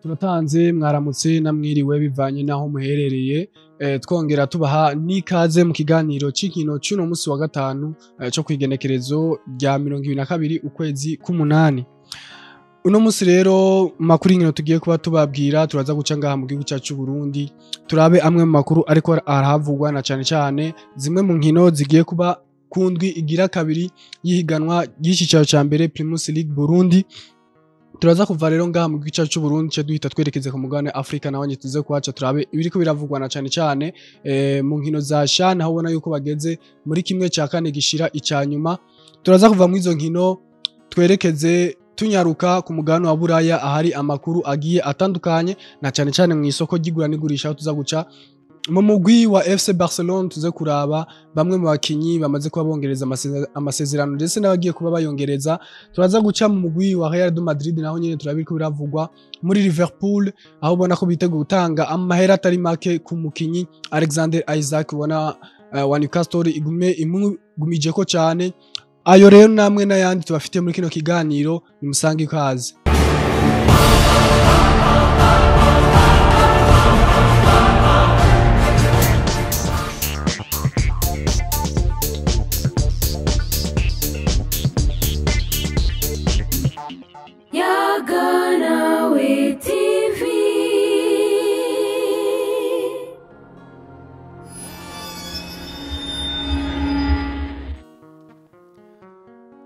Turatanze mwaramutse namwiriwe bivanye naho muherereye twongera tubaha nikaze mu kiganiro c'inkino cy'uno musi wa gatanu cyo kwigenekerezo rya 22 ukwezi k'umunani. Uno musi rero makuru inkino tugiye kuba tubabwira turaza guca ngaha mu gihugu cyacu Burundi turabe amwe mu makuru ariko arahavugwa na cyane zimwe mu nkino zigiye kuba kundwi igira kabiri yihiganwa y'icicaro ca mbere Primus League Burundi. Turaza kuva rero ngaha mu gihugu cyacu Burundi cyo duhita twerekeze ku mugabane Afrika naho tuze kuhaca turabe ibiriko biravugwa na cyane mu nkino za CHAN aho ubona yuko bageze muri kimwe cya kane gishira icyanyuma. Turaza kuva mu izo nkino twerekeze tunyaruka ku mugabane wa Buraya ahari amakuru agiye atandukanye na cyane mu isoko ry'igura n'igurisha aho tuza guca mu mugwi wa FC Barcelona tuze kuraba bamwe mu bakinyi bamaze kuba bongereza amasezerano ndetse n'abagiye kuba bayongereza. Turaza guca mu mugwi wa Real Madrid naho nyene turabiko biravugwa muri Liverpool aho ubona ko bitego gutanga amahera atari make ku mukinyi Alexander Isaac ubona wa Newcastle igumije ko cyane. Ayo rero namwe n'ayandi tubafite muri kino kiganiro nimusange ikaze.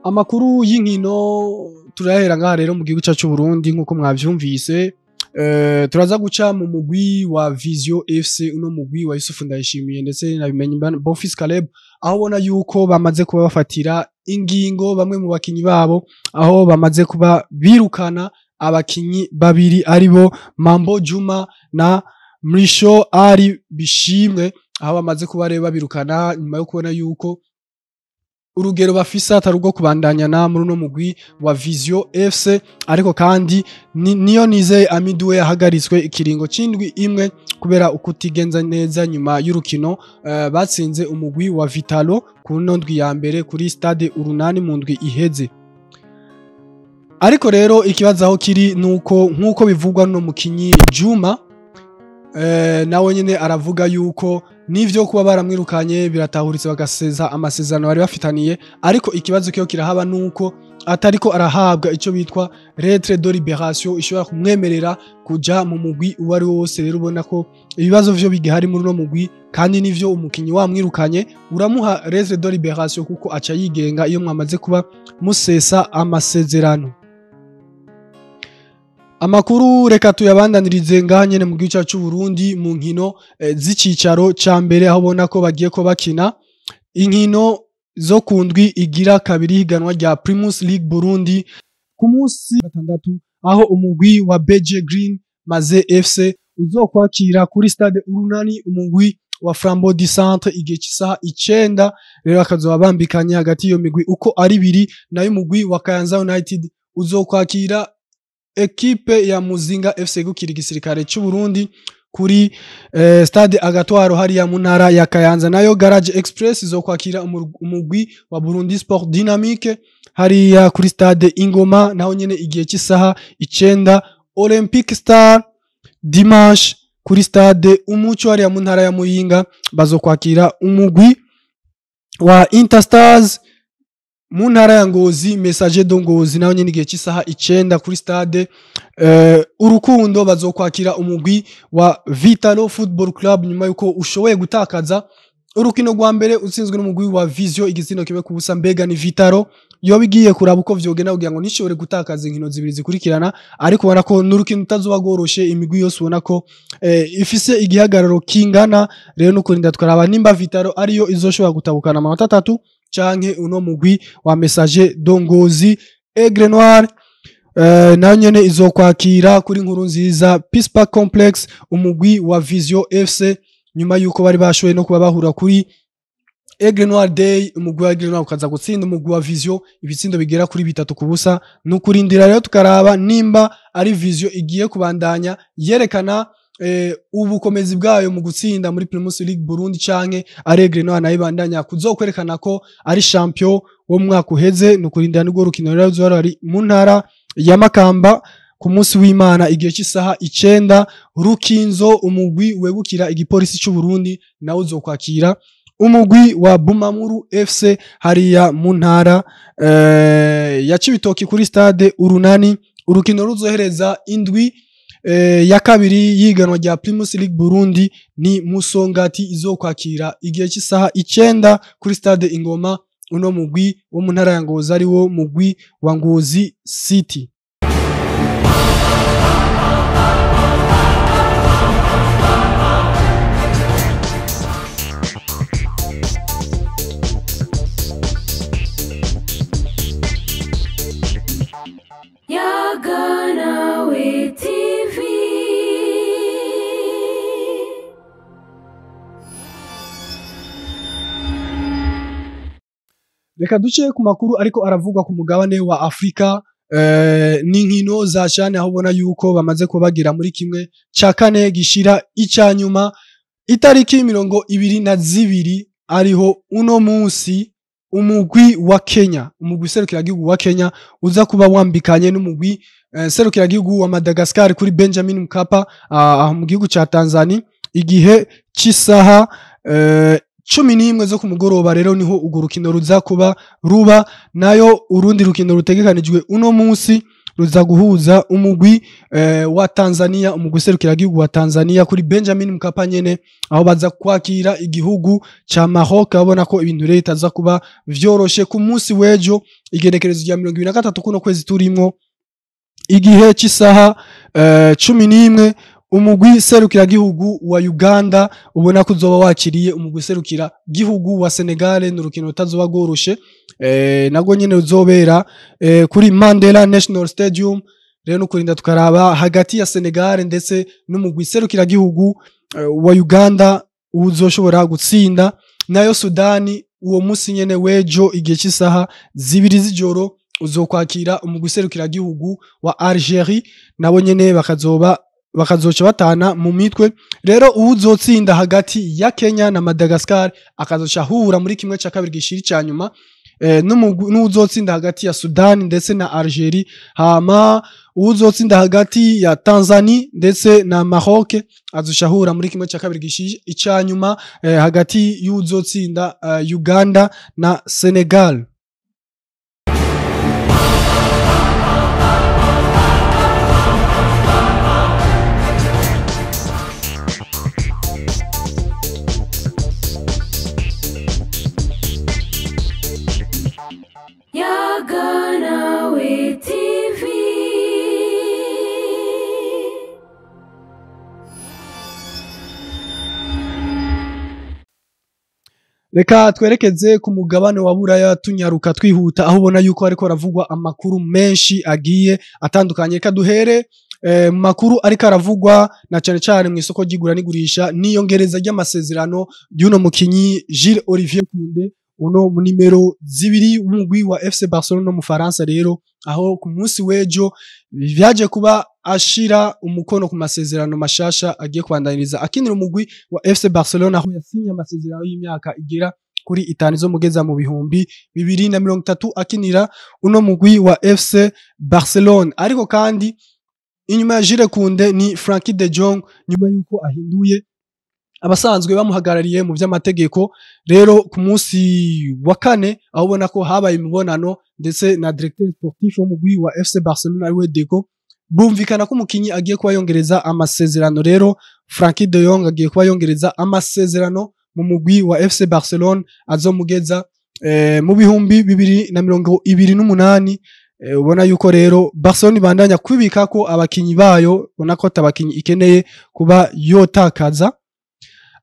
Amakuru y'inkino turahera ngaha rero mu gihugu cyacu Burundi nkuko mwavyumvise. Turaza guca mu mugwi wa Vision FC uno mugwi wa Yusufu Ndayishimiye ndetse nabimenye Bonfils Caleb aho bona yuko bamaze kuba bafatira ingingo bamwe mu bakinyi babo aho bamaze kuba birukana abakinyi babiri aribo Mambo Juma na Mrisho Ari Bishimwe aho bamaze kuba reba birukana nyuma yo kubona yuko urugero bafisa atarugo kubandanyana muri no mugwi wa Vision FC ariko kandi niyo nize Amiduwe yahagaritswe ikiringo c'indwi imwe kubera ukutigenza neza nyuma y'urukino batsinze umugwi wa Vitalo ku ndwi ya mbere kuri stade Urunani mu ndwi iheze. Ariko rero ikibazo aho kiri nuko nkuko bivugwa no mukinyi Juma nawe nyene aravuga yuko nivyo kuba baramwirukanye biratahuritse bagaseza amasezerano bari bafitaniye ariko ikibazo kiyo kirahaba nuko atariko arahabwa ico bitwa lettre de libération ishobora kumwemerera kuja mu mugwi uwari wose. Rero ubona ko ibibazo vyo bigihari muri no mugwi kandi nivyo umukinyi wamwirukanye uramuha lettre de libération kuko aca yigenga iyo mwamaze kuba musesa amasezerano. Amakuru reka tuyabandanirize ngaha nyene mu gihugu cyacu Burundi mu nkino z'icicaro ca mbere aho ubona ko bagiye ko bakina inkino zo kundwi igira kabiri higanwa rya Primus League Burundi ku munsi gatandatu aho umugwi wa BG Green Maze FC uzokwakira kuri stade Urunani umugwi wa Flambeau du Centre igihe cy'isaha 9. Rero akazoba bambikanye hagati yo migwi uko ari biri nayo umugwi wa Kayanza United uzokwakira ekipe ya Muzinga FC gukira igisirikare cy'u Burundi kuri stade Agatwaro hari ya Munara ya Kayanza. Nayo Garage Express izokwakira umugwi wa Burundi Sport Dynamique hari ya kuri stade Ingoma naho nyene igihe cy'isaha 9. Olympic Star Dimanche kuri stade Umuco hari ya Munara ya Muyinga bazokwakira umugwi wa Interstars mu ntara ya Ngozi Messager de Ngozi naho nyene igihe cy'isaha 9 kuri stade Urukundo bazokwakira umugwi wa Vitalo Football Club nyuma yuko ushoboye gutakaza urukino rwa mbere utsinzwe n'umugwi wa Vision igitsino kimwe kubusa. Mbega ni Vitalo yo bigiye kuraba uko vyogena kugira ngo nishobore gutakaza inkino zibiri zikurikirana ariko ubona ko n'urukino utazoba goroshe imigwi yose ubona ko ifise igihagararo kingana. Rero no kurinda twaraba nimba Vitalo ariyo izoshobora gutabukana amanota 3 canke uno mugwi wa Messager de Ngozi. Aigle Noir nayo nyene izokwakira kuri Nkuru Nziza Peace Park Complex umugwi wa Vision FC nyuma yuko bari bashoye no kuba bahura kuri Aigle Noir Day. Umugwi wa Aigle Noir ukaza gutsinda umugwi wa Vision ibitsindo bigera kuri 3 kubusa. Nukurindira rero tukaraba nimba ari Vision igiye kubandanya yerekana ubukomezi bwayo mu gutsinda muri Primus League Burundi canke Aigle Noir nayo bandanya kuzokwerekana ko ari champion wo mwaka uheze. Nukurindira n'urwo rukino rero zora ari mu ntara ya Makamba ku munsi w'Imana igihe cy'isaha 9 Rukinzo umugwi wegukira igipolisi cy'u Burundi nawe uzokwakira umugwi wa Bumamuru FC hariya mu ntara ya Cibitoki kuri stade Urunani. Urukino ruzohereza indwi ya kabiri yiganwa rya Primus League Burundi ni Musongati izokwakira igihe cy'isaha 9 kuri stade Ingoma. Uno mugwi wo mu ntara ya Ngozi ari wo mugwi wa Ngozi City. Yaganawe TV. Reka duce ku makuru ariko aravugwa ku mugabane wa Afrika. N'inkino za cyane aho ubona yuko bamaze kubagira muri kimwe ca kane gishira icyanyuma itariki 22 ariho uno munsi umugwi wa Kenya, umugwi serukiragihugu wa Kenya uza kuba wambikanye n'umugwi serukiragihugu wa Madagascar kuri Benjamin Mkapa mu gihugu ca Tanzania igihe cy'isaha 11 zo ku mugoroba. Rero niho ugo rukino ruza kuba ruba, nayo urundi rukino rutegekanijwe uno munsi ruza guhuza umugwi wa Tanzania, umugwi serukiragihugu wa Tanzania kuri Benjamin Mkapa nyene, aho baza kwakira igihugu ca Maroc. Abona ko ibintu rero itaza kuba vyoroshe ku munsi wejo igenekerezo rya 23 kuno kwezi turimwo igihe cy'isaha 11 umugwi serukiragihugu wa Uganda ubona kuzoba wakiriye umugwi serukiragihugu wa Senegal. N'urukino rutazoba goroshe nago nyene ruzobera kuri Mandela National Stadium. Rero nukurinda tukaraba hagati ya Senegal ndetse n'umugwi serukiragihugu wa Uganda uzoshobora gutsinda. Nayo Sudani uwo musi nyene wejo igihe cy'isaha 2 z'ijoro uzokwakira umugwi serukiragihugu wa Algeria, nabo nyene bakazoca batana mu mitwe. Rero uzotsinda hagati ya Kenya na Madagascar akazoca hura muri kimwe ca kabiri gishiri cyanyuma n'uzotsinda hagati ya Sudan ndetse na Algeria. Hama uzotsinda hagati ya Tanzania ndetse na Maroc azoca hura muri kimwe ca kabiri gishiri icyanyuma hagati y'uzotsinda Uganda na Senegal. Yaganawe TV. Reka twerekeze ku mugabane wa Buraya tunyaruka twihuta, aho ubona yuko ariko aravugwa amakuru menshi agiye atandukanye. Reka duhere makuru ariko aravugwa na cyane cyane mu isoko ry'igura n'igurisha n'iyongereza ry'amasezerano y'uno mukinyi Gilles Olivier Koundé, uno mu nimero 2 umugwi wa FC Barcelona mu Faransa. Rero aho ku munsi wejo byaje kuba ashira umukono ku masezerano mashasha agiye kwandanyiriza akinira umugwi wa FC Barcelona, aho yasinye amasezerano y'imyaka igera kuri 5 zo mugeza mu bihumbi 2030 akinira uno mugwi wa FC Barcelona. Ariko kandi inyuma ya Gilles Koundé ni Frankie de Jong, nyuma yuko ahinduye abasanzwe bamuhagarariye mu by'amategeko. Rero ku munsi wa kane aho ubona ko habaye imibonano ndetse na directeur sportif w'umugwi wa FC Barcelona ariwe Deco, bumvikana ko umukinyi agiye kuba yongereza amasezerano. Rero Frankie de Jong agiye kuba yongereza amasezerano mu mugwi wa FC Barcelona azomugeza mu bihumbi 2028. Ubona yuko rero Barcelona ibandanya kwibika ko abakinyi bayo, ubona ko tabakinyi ikeneye kuba yotakaza.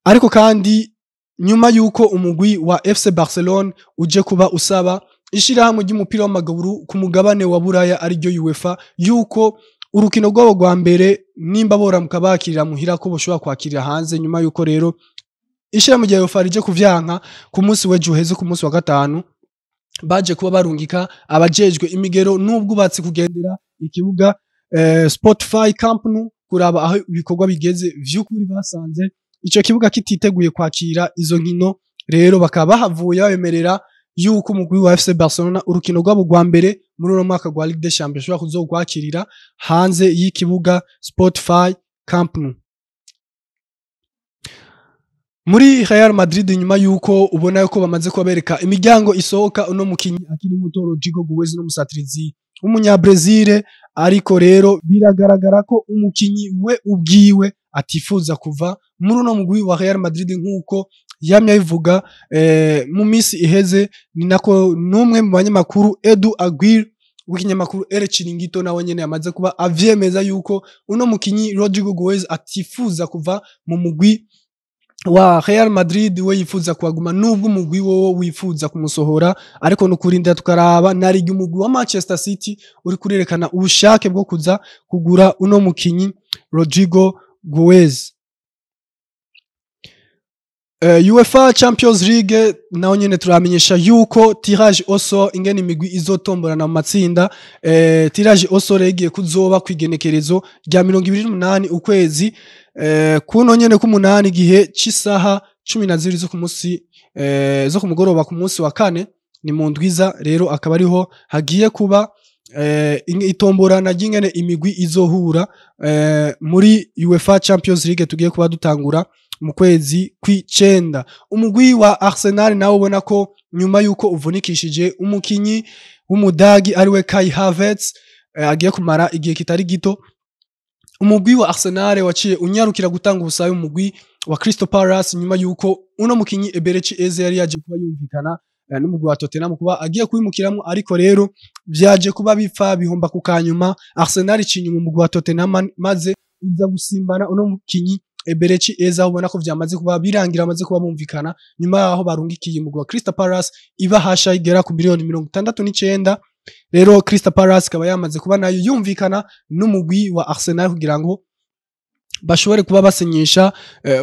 Ariko kandi nyuma yuko umugwi wa FC Barcelona uje kuba usaba ishirahamwe ry'umupira w'amaguru ku mugabane wa Buraya ari ryo UEFA yuko urukino rwabo rwa mbere nimba boramuka bakirira muhira ko boshobora kwakirira hanze, nyuma yuko rero ishirahamwe rya UEFA rije kuvyanka ku munsi wejo uheze ku munsi wa gatanu baje kuba barungika abajejwe imigero n'ubwubatsi kugendera ikibuga Spotify Camp Nou kuraba aho ibikorwa bigeze. Vy'ukuri basanze ico kibuga kititeguye kwakira izo nkino, rero bakaba bahavuye babemerera yuko umugwi wa FC Barcelona urukino rwabo rwa mbere muri uno mwaka gwa Ligue des Champions ushobora kuzogwakirira hanze y'ikibuga Spotify Camp Nou. Muri Real Madrid nyuma yuko ubona yuko bamaze kubereka imiryango isohoka uno mukinyi akiri muto Rodrigo Goes no musatirizi w'umunyabrazil, ariko rero biragaragara ko umukinyi we ubwiwe atifuza kuva muri uno mugwi wa Real Madrid nkuko yamye bivuga mu misi iheze. Ni nako numwe mu banyamakuru Edu Aguirre w'ikinyamakuru El Chiringuito nawe nyene yamaze kuba avyemeza yuko uno mukinyi Rodrigo Goes atifuza kuva mu mugwi wa Real Madrid, we yifuza kuaguma nubwo umugwi wowo wifuza kumusohora, ariko nukurinda tukaraba narigi umugwi wa Manchester City uri kurerekana ubushake bwo kuza kugura uno mukinyi Rodrigo Goes. UEFA Champions League naho nyene turamenyesha yuko tirage au sort ingene imigwi izotomborana mu matsinda. Tirage au sort yagiye kuzoba kwigenekerezo rya 28 ukwezi kuno nyene ku 8 gihe c'isaha 12 zo ku munsi zo ku mugoroba ku munsi wa kane, ni mu ndwiza rero akaba ariho hagiye kuba itomborana ry'ingene imigwi izohura muri UEFA Champions League tugiye kuba dutangura mu kwezi kw'icenda. Umugwi wa Arsenal nawo ubona ko nyuma yuko uvunikishije umukinyi w'umudagi ariwe Kai Havertz agiye kumara igihe kitari gito, umugwi wa Arsenal waciye unyarukira gutanga ubusabe umugwi wa Crystal Palace nyuma yuko uno mukinyi Eberechi Eze yari yaje kuba yumvikana n'umugwi wa Tottenham kuba agiye kwimukiramo, ariko rero vyaje kuba bipfa bihomba ku kanyuma. Arsenal icinyuma umugwi wa Tottenham maze uza gusimbana uno mukinyi Eberechi Eze, ubona ko vyamaze kuba birangira amaze kuba bumvikana nyuma yaho barungikiye umugwi wa Crystal Palace ibahasha igera ku miliyoni 69. Rero Crystal Palace kaba yamaze kuba nayo yumvikana n'umugwi wa Arsenal kugira ngo bashobore kuba basenyesha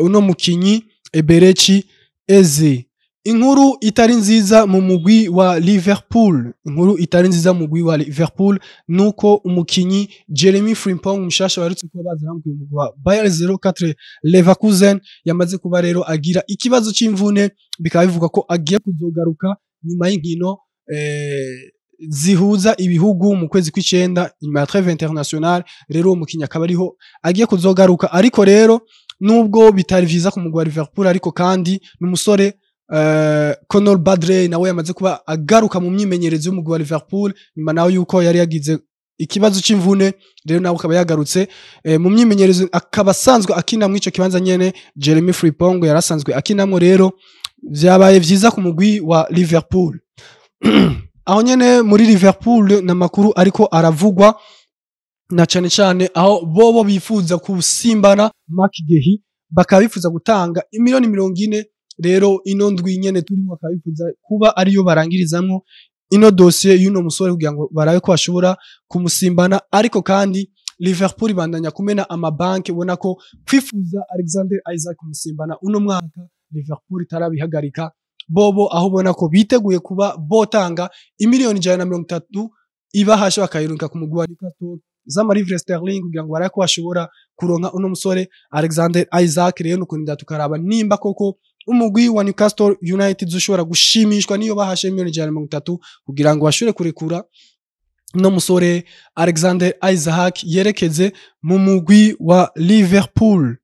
uno mukinyi Eberechi Eze. Inkuru itari nziza mu mugwi wa Liverpool, inkuru itari nziza mu mugwi wa Liverpool nuko umukinyi Jeremy Frimpong mushasha warutse kuba bazana mu mugwi wa Bayer 04 Leverkusen yamaze kuba rero agira ikibazo c'imvune, bikaba bivuga ko agiye kuzogaruka nyuma y'inkino zihuza ibihugu mu kwezi kw'icenda nyuma ya trêve internationale. Rero umukinyi akaba ariho agiye kuzogaruka, ariko rero nubwo bitari vyiza ku mugwi wa Liverpool, ariko kandi n'umusore Conor Badley nawe yamaze kuba agaruka mu myimenyerezo y'umugwi wa Liverpool nyuma naho yuko yari yagize ikibazo c'imvune. Rero nawe akaba yagarutse mu myimenyerezo, akaba asanzwe akina mu ico kibanza nyene Jeremy Frimpong yarasanzwe akinamwo. Rero vyabaye vyiza ku mugwi wa Liverpool. Aho nyene muri Liverpool na makuru ariko aravugwa na cane cane aho bobo bifuza kusimbana Mark Gehi, bakaba bifuza gutanga imiliyoni 40. Rero ino ndwi nyene turimo akaba bifuza kuba ariyo barangirizamwo ino dossier y'uno musore kugira ngo barabe ko bashobora kumusimbana, ariko kandi Liverpool bandanya kumena amabanki, ubona ko kwifuza Alexander Isaac kumusimbana uno mwaka Liverpool itarabihagarika. Bobo aho ubona ko biteguye kuba botanga imiliyoni 130 ibahasha bakayirunka ku mugwi wa Newcastle z'amarivre sterling kugira ngo barabe ko bashobora kuronka uno musore Alexander Isaac. Rero nukurinda tukaraba nimba koko umugwi wa Newcastle United ushobora gushimishwa niyo bahashe miliyoni 130 kugira ngo bashobore kurekura no musore Alexander Isaac yerekeze mu mugwi wa Liverpool.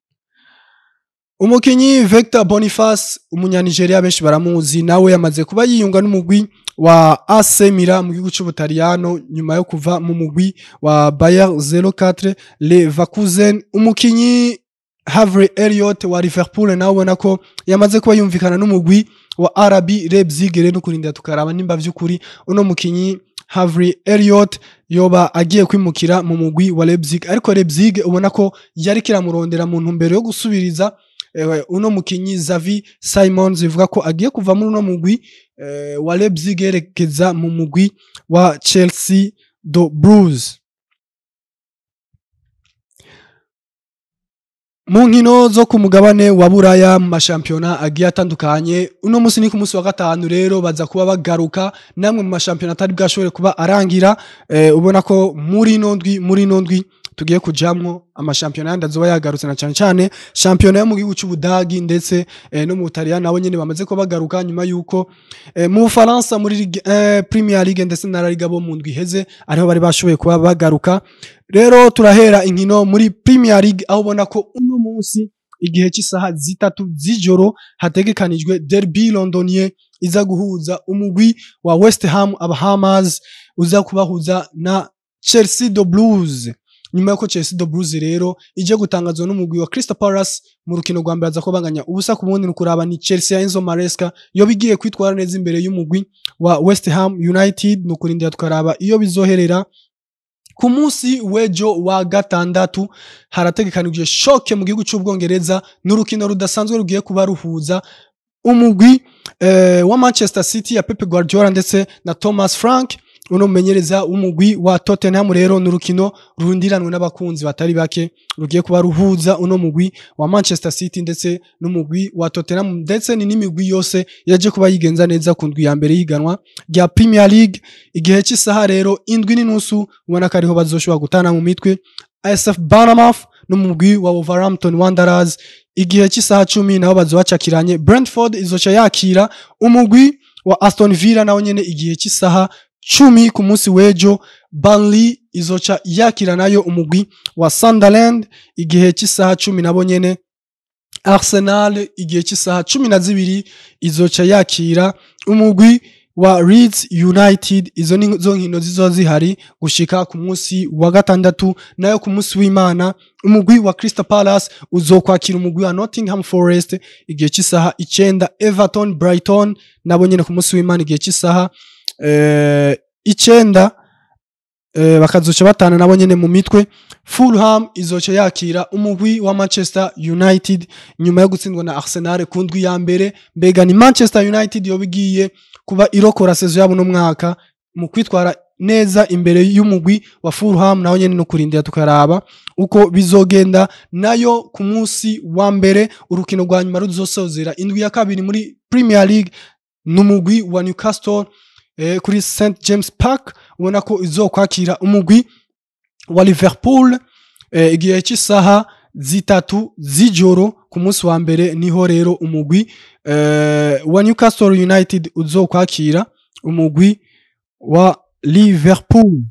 Umukinyi Victor Boniface umunyanigeriya benshi baramuzi, nawe yamaze kuba yiyunga n'umugwi wa AC Milan mu gihugu c'Ubutaliyano nyuma yo kuva mu mugwi wa Bayer 04 Leverkusen. Umukinyi Harvey Elliott wa Liverpool nawe ubona ko yamaze kuba yumvikana n'umugwi wa RB Leipzig. Rero kurinda tukaraba nimba vy'ukuri uno mukinyi Harvey Elliott yoba agiye kwimukira mu mugwi wa Leipzig, ariko Leipzig ubona ko yari kiramurondera mu ntumbero yo gusubiriza uno mukinyi Xavi Simons, bivuga ko agiye kuva muri uno mugwi wa Leipzig yerekeza mu mugwi wa Chelsea do Blues. Mu nkino zo ku mugabane wa Buraya mu mashampiyona agiye atandukanye, uno musi ni ku musi wa gatanu rero baza kuba bagaruka namwe mu mashampiyona atari bwashobore kuba arangira. Ubona ko muri nondwi tugiye kujamwo amashampiyona yandi azoba yagarutse na cyane cyane shampiyona yo mu gihugu cy'Ubudagi ndetse no mu Butaliyani nabo nyene bamaze ko bagaruka nyuma yuko mu Bufaransa muri Premier League ndetse na La Liga bo mu ndwi heze ariho bari bashoboye kuba bagaruka. Rero turahera inkino muri Premier League aho ubona ko uno munsi igihe cy'isaha 3 z'ijoro hategekanijwe derby londonien iza guhuza umugwi wa West Ham Abahamas uza kubahuza na Chelsea the Blues. Nyuma yuko Chelsea the Blues rero ije gutangazwa n'umugwi wa Crystal Palace mu rukino rwa mbere aza ko banganya ubusa ku bundi nukuraba ni Chelsea ya Enzo Maresca yo bigiye kwitwara neza imbere y'umugwi wa West Ham United nukurindira tukaraba iyo bizoherera. Ku munsi wejo wa gatandatu harategekanijwe shoke mu gihugu cy'Ubwongereza n'urukino rudasanzwe rugiye kuba ruhuza umugwi wa Manchester City ya Pep Guardiola ndetse na Thomas Frank uno mumenyereza umugwi wa Tottenham. Rero n'urukino rurundiranwe n'abakunzi batari bake rugiye kuba ruhuza uno mugwi wa Manchester City ndetse n'umugwi wa Tottenham ndetse ni n'imigwi yose yaje kuba yigenza neza ku ndwi ya mbere yiganwa rya Premier League. Igihe cy'isaha rero 7:30 ubona ko ariho bazoshobora gutana mu mitwe AS Bournemouth n'umugwi wa Wolverhampton Wanderers. Igihe cy'isaha 10 naho bazobacakiranye Brentford izoca yakira umugwi wa Aston Villa nawo nyene igihe cy'isaha 10 ku munsi wejo. Burnley izoca yakira nayo umugwi wa Sunderland igihe cy'isaha 10 nabo nyene. Arsenal igihe cy'isaha 12 izoca yakira umugwi wa Leeds United. Izo ni zo nkino zihari gushika ku munsi wa gatandatu. Nayo ku munsi w'Imana umugwi wa Crystal Palace uzokwakira umugwi wa Nottingham Forest igihe cy'isaha 9. Everton Brighton nabo nyene ku munsi w'Imana igihe cy'isaha 9 bakazoca batana nabo nyene mu mitwe. Fulham izoca yakira umugwi wa Manchester United nyuma yo gutsindwa na Arsenal ku ndwi ya mbere. Mbega ni Manchester United yo bigiye kuba irokora sezo yabo no mwaka mu kwitwara neza imbere y'umugwi wa Fulham naho nyene no kurindira tukaraba uko bizogenda. Nayo ku munsi wa mbere urukino rwa nyuma ruzosozera indwi ya kabiri muri Premier League n'umugwi wa Newcastle kuri St James Park ubona ko izokwakira umugwi wa Liverpool igihe cy'isaha 3 z'ijoro ku munsi wa mbere. Niho rero umugwi wa Newcastle United uzokwakira umugwi wa Liverpool.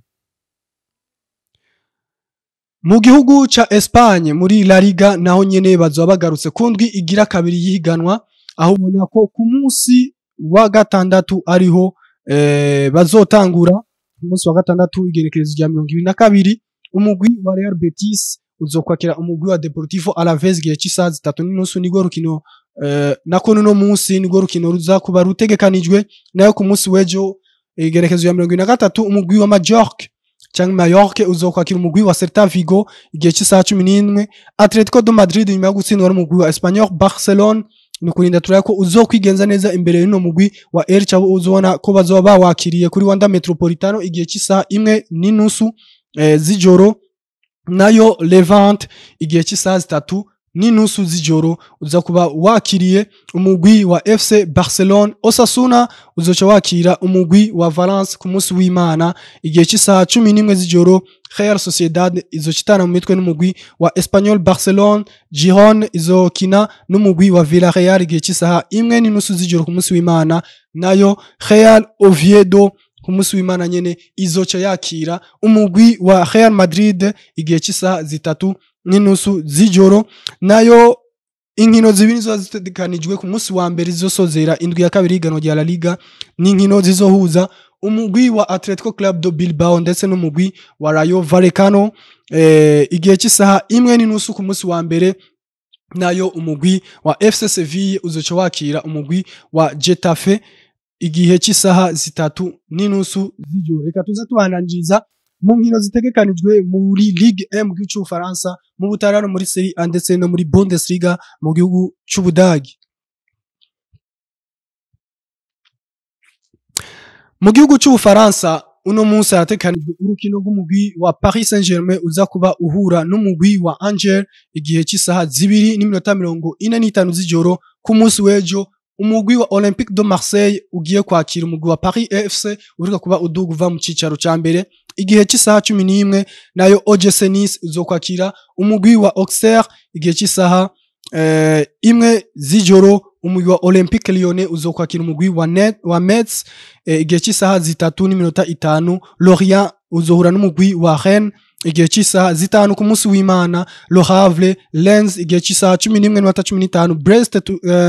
Mu gihugu ca Espagne muri La Liga naho nyene bazoba bagarutse kundwi igira kabiri yihiganwa aho ubona ko ku munsi wa gatandatu ariho bazotangura ku munsi wa gatandatu igerekerezo rya 22 umugwi wa Real Betis uzokwakira umugwi wa Deportivo Alaves gihe cy'isaha 3:30 nigo rukino nako no munsi nigo rukino ruza kuba rutegekanijwe. Nayo ku munsi wejo igerekezo ya 23 umugwi wa Mallorca uzokwakira umugwi wa Celta Vigo igihe cy'isaha 11. Atletico de Madrid nyuma yo gutsindwa n'umugwi wa Espanyol Barcelona nukurinda turako uzokwigenza neza imbere y'ino mugwi wa Elche uzobona ko bazoba bawakiriye kuri Wanda Metropolitano igihe cy'isaha 1:30 z'ijoro. Nayo Levante igihe cy'isaha 3:30 z'ijoro uza kuba wakiriye umugwi wa FC Barcelona. Osasuna uzoca wakira umugwi wa Valence ku munsi w'Imana igihe cy'isaha 11 z'ijoro. Real Sociedad izocitana mu mitwe n'umugwi wa Espanyol Barcelona. Girona izokina n'umugwi wa Villarreal igihe cy'isaha 1:30 z'ijoro ku munsi w'Imana. Nayo Real Oviedo ku munsi w'Imana nyene izoca yakira umugwi wa Real Madrid igihe cy'isaha 3:30 z'ijoro. Nayo inkino zibiri zitegekanijwe ku munsi wa mbere zizosozera indwi ya kabiri y'igano rya La Liga n'inkino zizohuza umugwi wa Atletico Club de Bilbao ndetse n'umugwi wa Rayo Vallecano igihe cy'isaha 1:30 ku munsi wa mbere. Nayo umugwi wa FC Sevilla uzoca wakira umugwi wa Getafe igihe cy'isaha 3:30 z'ijoro. Reka tuza tubananiriza mu nkino zitegekanijwe muri Ligue 1 mu gihugu cy'Ufaransa, mu Butaliyano muri Serie A ndetse no muri Bundesliga mu gihugu cy'Ubudagi. Mu gihugu cy'Ufaransa uno munsi harategekanijwe urukino rw'umugwi wa Paris Saint-Germain uza kuba uhura n'umugwi wa Angers igihe cy'isaha 2:45 z'ijoro. Ku munsi wejo umugwi wa Olympique de Marseille ugiye kwakira umugwi wa Paris FC urika kuba uduguva mu cicaro ca mbere igihe cy'isaha 11 nayo OGC Nice uzokwakira umugwi wa Auxerre igihe cy'isaha imwe z'ijoro. Umugwi wa Olympique Lyonnais uzokwakira umugwi wa Metz igihe cy'isaha 3:05. Lorient uzohura n'umugwi wa Rennes igihe cy'isaha 5 ku munsi w'Imana. Le Havre Lens igihe cy'isaha 11:15. Brest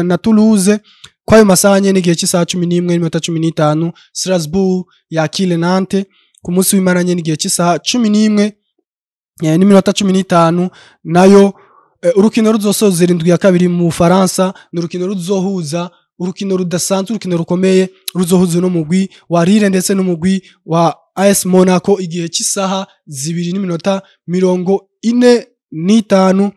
na Toulouse kwayo masaha nyene igihe cy'isaha 11:15. Strasbourg yakire Nantes ku munsi w'Imana nyene igihe cy'isaha 11:15. nayo urukino ruzosozera indwi ya kabiri mu Faransa n'urukino ruzohuza urukino rudasanzwe urukino rukomeye ruzohuza no mugwi wa Lille ndetse no mugwi wa AS Monaco igihe cy'isaha 2:45.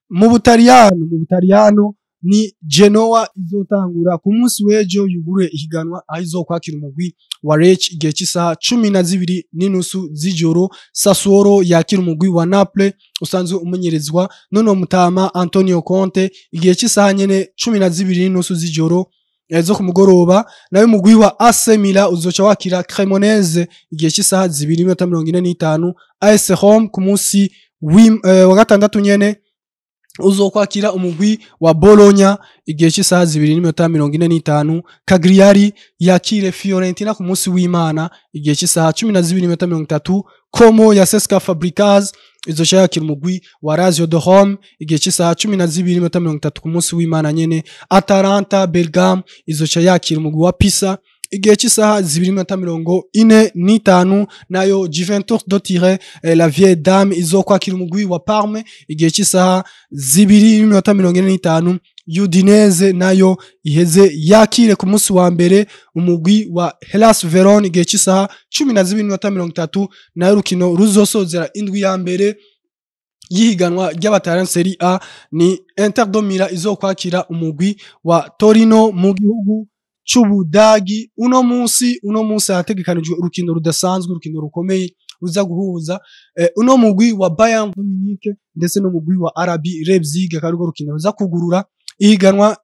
mu Butaliyano ni Genoa izotangura ku munsi w'ejo yuguruye ihiganwa aho izokwakira umugwi wa Lecce igihe cy'isaha 12:30 z'ijoro. Sassuolo yakira umugwi wa Naples usanzwe umenyerezwa nono mutama Antonio Conte igihe cy'isaha nyene 12:30 z'ijoro zo ku mugoroba. nayo umugwi wa AC Milan uzoca wakira Cremonese igihe cy'isaha 2:45. AS Rome ku munsi wa gatandatu nyene uzokwakira umugwi wa Bologna igihe cy'isaha 2:45. Cagliari yakire Fiorentina ku munsi w'Imana igihe cy'isaha 12:30. Como ya Cesca Fabregas izoca yakira umugwi wa Lazio de Rome igihe cy'isaha 12:30 ku munsi w'Imana nyene. Atalanta Bergamo izoca yakira umugwi wa Pisa igihe cy'isaha 2:45. nayo Juventus de Turin la Vieille Dame izokwakira umugwi wa Parme igihe cy'isaha 2:45. Udinese nayo iheze yakire ku munsi wa mbere umugwi wa Hellas Verona igihe cy'isaha 12:30. nayo rukino ruzosozera indwi ya mbere yihiganwa ry'Abataliyani Serie A ni Inter de Milan izokwakira umugwi wa Torino mu gihugu c'Ubudagi. uno munsi hategekanijwe urukino rudasanzwe urukino rukomeye ruza guhuza uno mugwi wa Bayern Munich ndetse no mugwi wa RB Leipzig akarugo rukino ruza kugurura ihiganwa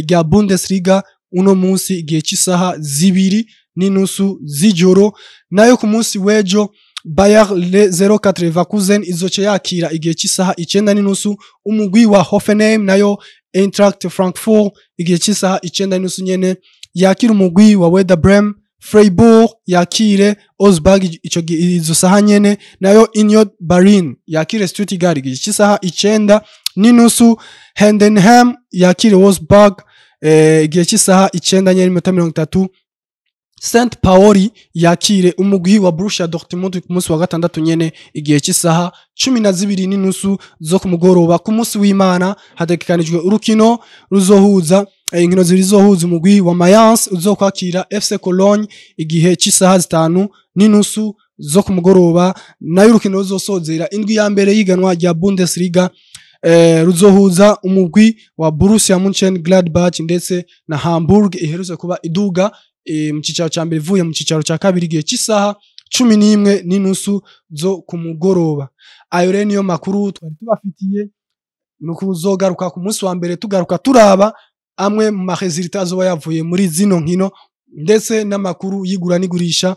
rya Bundesliga uno munsi igihe cy'isaha 2:30 z'ijoro. nayo ku munsi w'ejo Bayer 04 Leverkusen izoca yakira igihe cy'isaha 9:30 umugwi wa Hoffenheim. nayo Eintracht Frankfurt igihe cy'isaha 9:30 nyene yakira umugwi wa Werder Bremen. Freiburg yakire Augsburg izo saha nyene. nayo Union Berlin yakire Stuttgart igihe cy'isaha 9:30. Heidenheim yakire Wolfsburg igihe cy'isaha 9:30. St Pauli yakire umugwi wa Borussia Dortmund ku munsi wa gatandatu nyene igihe cy'isaha 12:30 zo ku mugoroba. ku munsi w'Imana hategekanijwe urukino ruzohuza inkino zirizohuza umugwi wa Mayence uzokwakira FC Cologne igihe cy'isaha 5:30 zo ku mugoroba. nayo urukino ruzosozera indwi ya mbere yiganwa rya Bundesliga ruzohuza umugwi wa Borussia Mönchengladbach ndetse na Hamburg iherutse kuba iduga mu cicaro ca mbere vuye mu cicaro ca kabiri igihe cy'isaha 11:30 zo ku mugoroba. ayo rero niyo makuru twari tubafitiye nuko uzogaruka ku munsi wa mbere tugaruka turaba amwe mu resultats azoba yavuye muri zino nkino ndetse n'amakuru yigura n'igurisha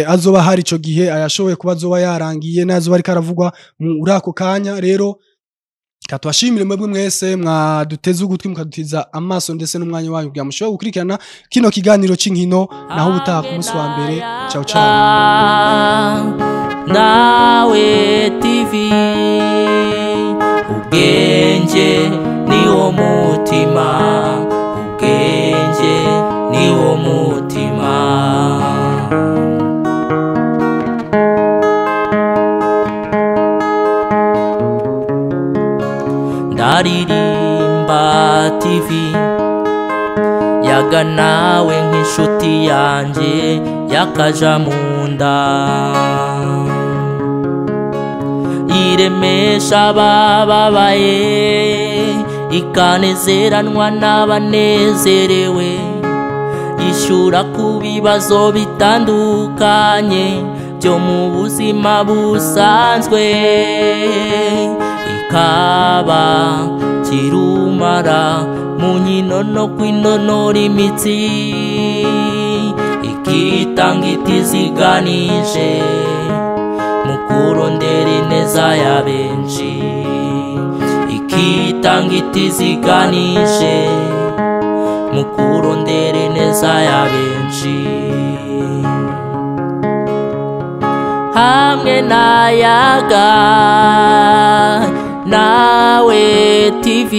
azoba hari ico gihe ayashoboye kuba azoba yarangiye nazoba ari karavugwa muri ako kanya. rero katwashimire mwebwe mwese mwaduteze ugutwi mukadutiza amaso ndetse n'umwanya wanyu kugira mushoboye gukurikirana kino kiganiro c'inkino naho ubutaha ku munsi wa mbere. ciao ciao. Nawe TV ubwenge niwo mutima ubwenge niwo mutima. Ndaririmba TV yaga nawe nk'inshuti yanje yakaja munda iremesha abababaye ikanezeranwa n'abanezerewe ishura ku bibazo bitandukanye byo mu buzima busanzwe ikaba kirumara mu nkino no kwinonora imitsi ikitanga itiziganije kurondera ineza ya benshi ikitanga itiziganishe mu kurondera ineza ya benshi hamwe nayaga nawe TV